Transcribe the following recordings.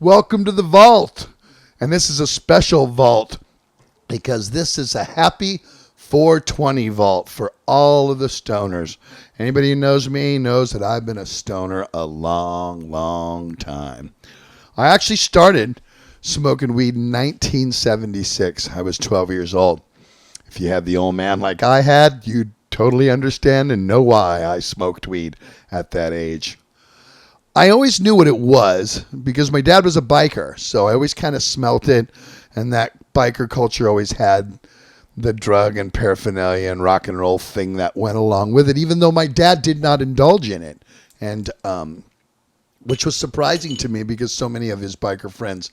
Welcome to the vault. And this is a special vault because this is a happy 420 vault for all of the stoners. Anybody who knows me knows that I've been a stoner a long, long time. I actually started smoking weed in 1976. I was 12 years old. If you have the old man like I had, you totally understand and know why I smoked weed at that age. I always knew what it was because my dad was a biker, so I always kind of smelt it, and that biker culture always had the drug and paraphernalia and rock and roll thing that went along with it, even though my dad did not indulge in it, and which was surprising to me because so many of his biker friends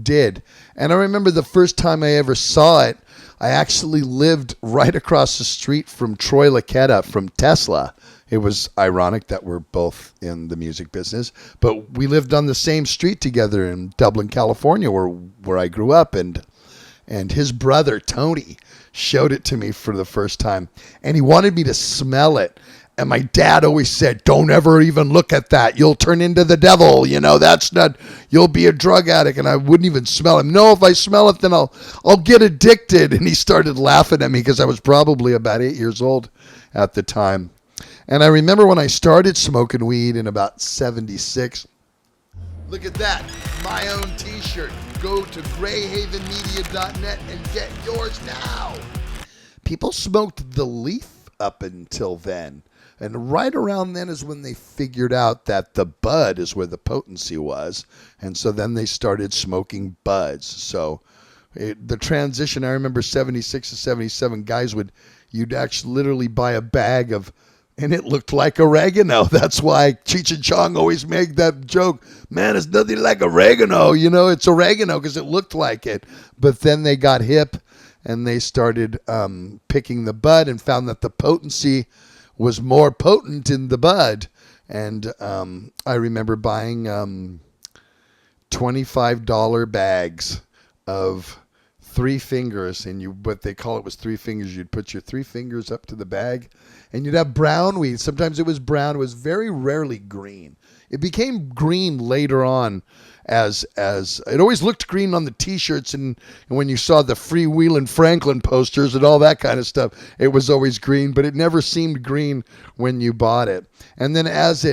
did. And I remember the first time I ever saw it, I actually lived right across the street from Troy Laquetta from Tesla. It was ironic that we're both in the music business, but we lived on the same street together in Dublin, California, where I grew up, and his brother Tony showed it to me for the first time, and he wanted me to smell it. And my dad always said, "Don't ever even look at that. You'll turn into the devil. That's not. You'll be a drug addict." And I wouldn't even smell it. No, if I smell it, then I'll get addicted. And he started laughing at me because I was probably about 8 years old at the time. And I remember when I started smoking weed in about 76. Look at that. My own t-shirt. Go to greyhavenmedia.net and get yours now. People smoked the leaf up until then. And right around then is when they figured out that the bud is where the potency was. And so then they started smoking buds. So the transition, I remember 76 to 77, you'd actually literally buy a bag of, and it looked like oregano. That's why Cheech and Chong always make that joke. Man, it's nothing like oregano. It's oregano because it looked like it. But then they got hip and they started picking the bud and found that the potency was more potent in the bud. And I remember buying $25 bags of 3 fingers, and what they call it was 3 fingers. You'd put your 3 fingers up to the bag, and you'd have brown weed. Sometimes it was brown. It was very rarely green. It became green later on as it always looked green on the t-shirts, and when you saw the Freewheelin' Franklin posters and all that kind of stuff, it was always green, but it never seemed green when you bought it. And then as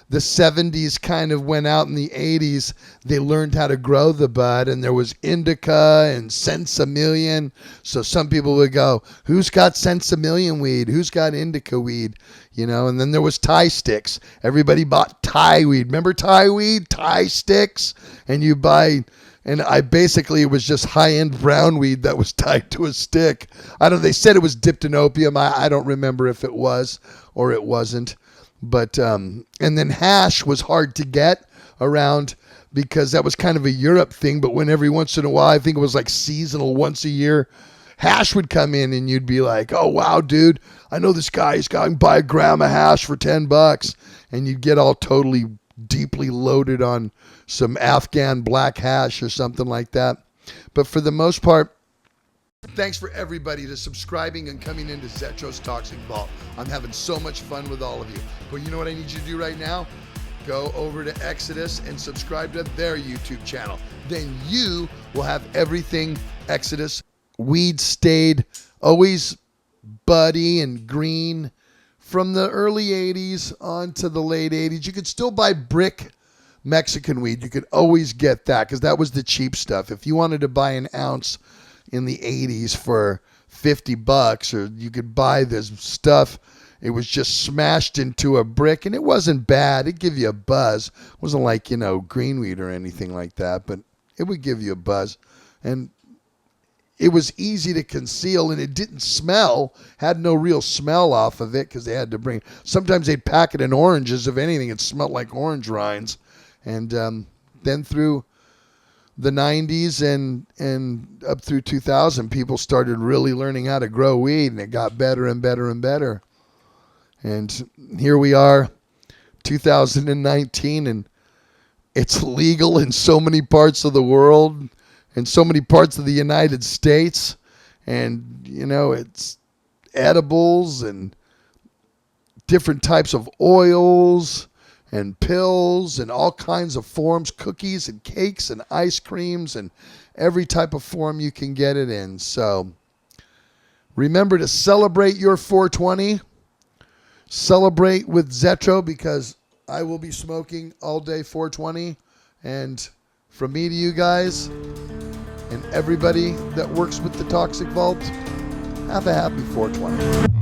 the 70s kind of went out in the 80s, they learned how to grow the bud, and there was indica and Sensimillion. So some people would go, who's got Sensimillion weed? Who's got indica weed? And then there was Thai sticks. Everybody bought Thai weed. Remember Thai weed? Thai sticks? And you buy, and it was just high-end brown weed that was tied to a stick. They said it was dipped in opium. I don't remember if it was or it wasn't. But, and then hash was hard to get around because that was kind of a Europe thing. But when every once in a while, I think it was like seasonal, once a year, hash would come in and you'd be like, "Oh, wow, dude, I know this guy. He's going to buy a gram of hash for $10. And you'd get all totally deeply loaded on some Afghan black hash or something like that. But for the most part, thanks for everybody to subscribing and coming into Zetro's Toxic Vault. I'm having so much fun with all of you. But you know what I need you to do right now? Go over to Exodus and subscribe to their YouTube channel. Then you will have everything Exodus. Weed stayed always buddy and green from the early 80s on to the late 80s. You could still buy brick Mexican weed. You could always get that because that was the cheap stuff. If you wanted to buy an ounce in the 80s for $50, or you could buy this stuff, it was just smashed into a brick, and it wasn't bad. It'd give you a buzz. It wasn't like, green weed or anything like that, but it would give you a buzz. And it was easy to conceal, and it didn't smell, had no real smell off of it because they had to sometimes they'd pack it in oranges. If anything, it smelled like orange rinds. And then through the 90s and up through 2000, people started really learning how to grow weed, and it got better and better and better. And here we are, 2019, and it's legal in so many parts of the world and so many parts of the United States. And, it's edibles and different types of oils and pills and all kinds of forms, cookies and cakes and ice creams and every type of form you can get it in. So remember to celebrate your 420. Celebrate with Zetro, because I will be smoking all day 420. And from me to you guys and everybody that works with the Toxic Vault, have a happy 420.